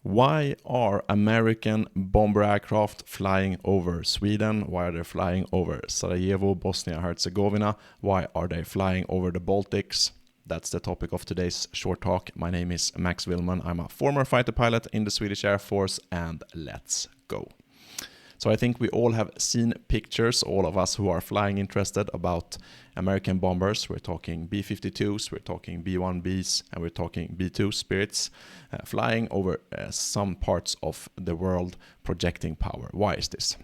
Why are American bomber aircraft flying over Sweden? Why are they flying over Sarajevo, Bosnia-Herzegovina? Why are they flying over the Baltics? That's the topic of today's short talk. My name is Max Villman. I'm a former fighter pilot in the Swedish Air Force, and let's go. So I think we all have seen pictures, all of us who are flying interested, about American bombers. We're talking B-52s, we're talking B-1Bs, and we're talking B-2 Spirits flying over some parts of the world, projecting power. Why is this?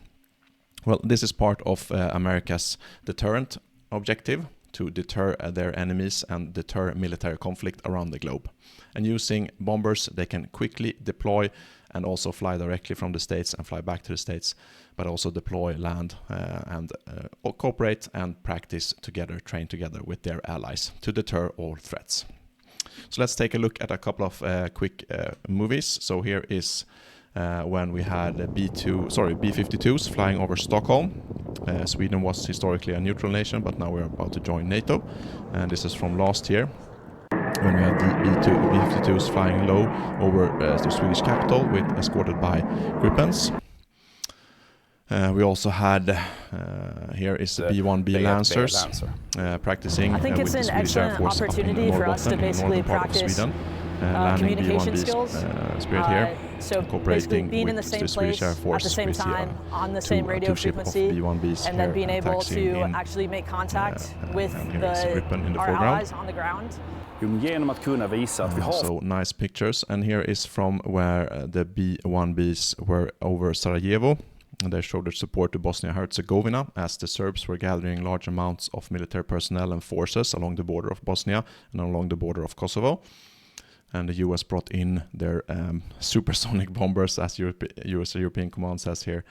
Well, this is part of America's deterrent objective, to deter their enemies and deter military conflict around the globe. And using bombers, they can quickly deploy and also fly directly from the States and fly back to the States, but also deploy, land, and cooperate and practice together, train together with their allies to deter all threats. So let's take a look at a couple of quick movies. So here is when we had B-52s flying over Stockholm. Sweden was historically a neutral nation, but now we're about to join NATO. And this is from last year, when we had the B-52s flying low over the Swedish capital, escorted by Gripens. We also had, here is the B-1B Lancers practicing with the Swedish Air Force up in Norrbotten, in the northern part of Sweden. Landing B-1Bs Spirit here, so cooperating being with in the same the Swedish Air Force, at the same time on the same radio frequency, B-1Bs and then being able to actually make contact with our allies on the ground. So nice pictures, and here is from where the B-1Bs were over Sarajevo. And they showed their support to Bosnia-Herzegovina as the Serbs were gathering large amounts of military personnel and forces along the border of Bosnia and along the border of Kosovo. And the US brought in their supersonic bombers, as US European Command says here,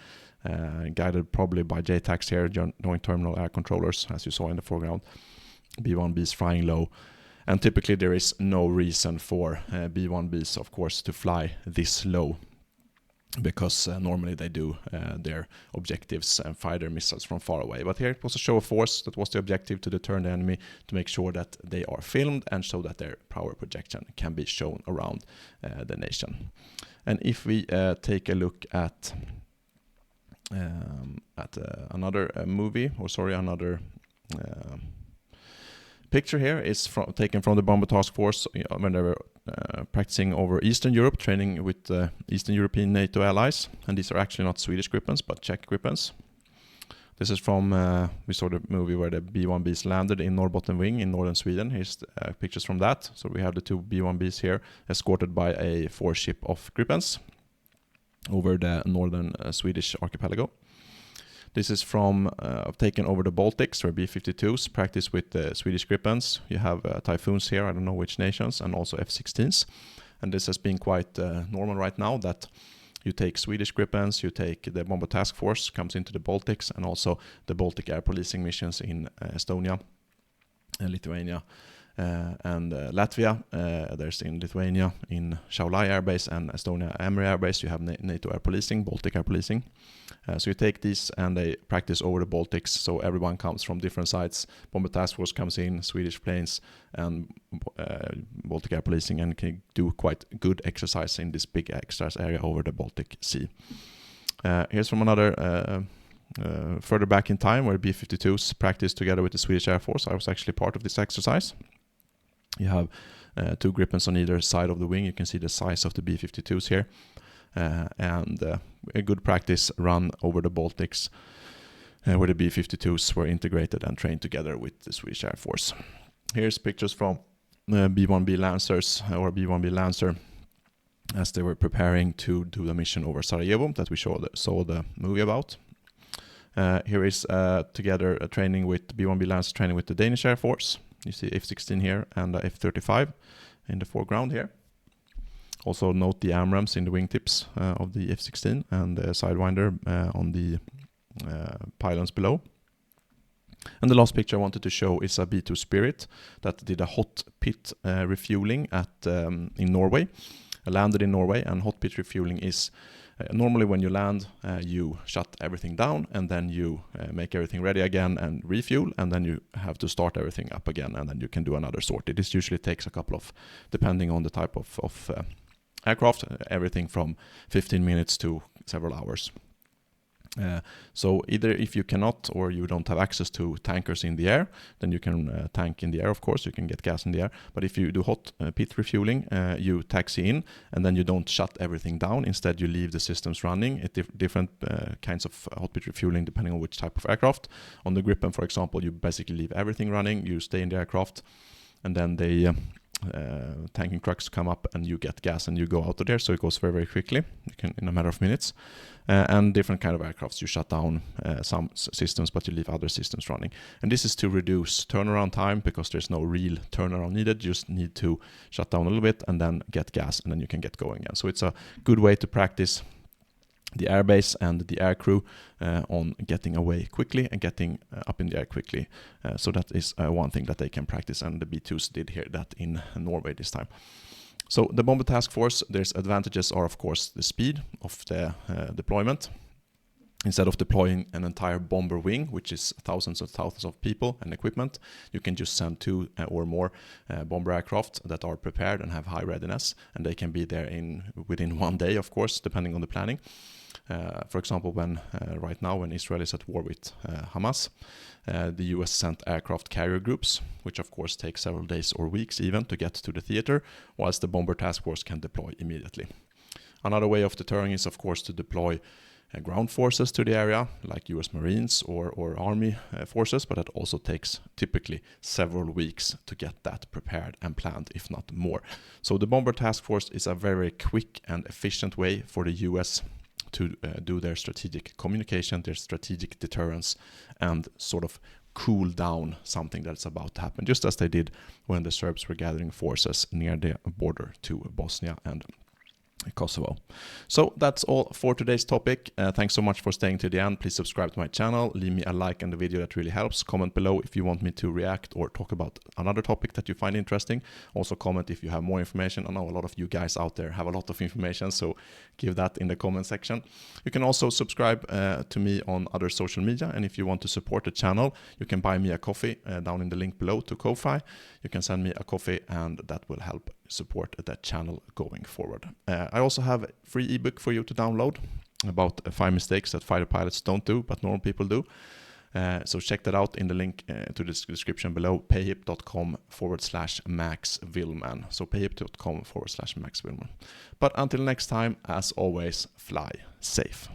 guided probably by JTACs here, Joint Terminal Air Controllers, as you saw in the foreground. B-1Bs flying low. And typically there is no reason for B-1Bs, of course, to fly this low, because normally they do their objectives and fire their missiles from far away. But here it was a show of force. That was the objective, to deter the enemy, to make sure that they are filmed and so that their power projection can be shown around the nation. And if we take a look at another movie, another picture here is taken from the Bomber Task Force when they were practicing over Eastern Europe, training with Eastern European NATO allies. And these are actually not Swedish Gripens, but Czech Gripens. This is from, we saw the movie where the B-1Bs landed in Norrbotten Wing in northern Sweden. Here's pictures from that. So we have the two B-1Bs here, escorted by a 4-ship of Gripens over the northern Swedish archipelago. This is from taken over the Baltics, where B-52s practice with the Swedish Gripens. You have Typhoons here, I don't know which nations, and also F-16s. And this has been quite normal right now, that you take Swedish Gripens, you take the Bomber Task Force, comes into the Baltics, and also the Baltic air policing missions in Estonia and Lithuania. And Latvia, there's in Lithuania, in Šiauliai Air Base, and Estonia Emre Air Base, you have NATO air policing, Baltic air policing. So you take these and they practice over the Baltics, so everyone comes from different sides. Bomber Task Force comes in, Swedish planes, and Baltic air policing, and can do quite good exercise in this big exercise area over the Baltic Sea. Here's from another further back in time, where B-52s practiced together with the Swedish Air Force. I was actually part of this exercise. You have two Gripens on either side of the wing. You can see the size of the B-52s here. And a good practice run over the Baltics, where the B-52s were integrated and trained together with the Swedish Air Force. Here's pictures from B-1B Lancers, or B-1B Lancer, as they were preparing to do the mission over Sarajevo that we saw the movie about. Here is together training with B-1B Lancer, training with the Danish Air Force. You see F-16 here and F-35 in the foreground here. Also note the AMRAAMs in the wingtips of the F-16 and the Sidewinder on the pylons below. And the last picture I wanted to show is a B-2 Spirit that did a hot pit refueling in Norway. Landed in Norway, and hot pit refueling is normally when you land, you shut everything down and then you make everything ready again and refuel, and then you have to start everything up again, and then you can do another sortie. This usually takes a couple of, depending on the type of aircraft, everything from 15 minutes to several hours. So either if you cannot or you don't have access to tankers in the air, then you can tank in the air, of course, you can get gas in the air. But if you do hot pit refueling, you taxi in and then you don't shut everything down. Instead, you leave the systems running at different kinds of hot pit refueling depending on which type of aircraft. On the Gripen, for example, you basically leave everything running, you stay in the aircraft, and then they tanking trucks come up and you get gas and you go out of there, so it goes very, very quickly. You can in a matter of minutes. And different kind of aircrafts, you shut down some systems, but you leave other systems running. And this is to reduce turnaround time, because there's no real turnaround needed. You just need to shut down a little bit and then get gas, and then you can get going again. So it's a good way to practice the airbase and the aircrew on getting away quickly and getting up in the air quickly. So that is one thing that they can practice, and the B-2s did here that in Norway this time. So the Bomber Task Force, there's advantages are of course the speed of the deployment. Instead of deploying an entire bomber wing, which is thousands of people and equipment, you can just send 2 or more bomber aircraft that are prepared and have high readiness, and they can be there within 1 day, of course, depending on the planning. For example, right now when Israel is at war with Hamas, the US sent aircraft carrier groups, which of course take several days or weeks even to get to the theater, whilst the Bomber Task Force can deploy immediately. Another way of deterring is of course to deploy ground forces to the area, like US Marines or Army forces, but that also takes typically several weeks to get that prepared and planned, if not more. So the Bomber Task Force is a very quick and efficient way for the US to do their strategic communication, their strategic deterrence, and sort of cool down something that's about to happen, just as they did when the Serbs were gathering forces near the border to Bosnia and Kosovo. So that's all for today's topic. Thanks so much for staying to the end. Please subscribe to my channel, leave me a like on the video, that really helps. Comment below if you want me to react or talk about another topic that you find interesting. Also comment if you have more information. I know a lot of you guys out there have a lot of information, so give that in the comment section. You can also subscribe to me on other social media, and if you want to support the channel, you can buy me a coffee down in the link below to Ko-Fi. You can send me a coffee and that will help support that channel going forward. I also have a free ebook for you to download about 5 mistakes that fighter pilots don't do but normal people do. So check that out in the link to the description below, payhip.com/Max Villman. So payhip.com/Max Villman. But until next time, as always, fly safe.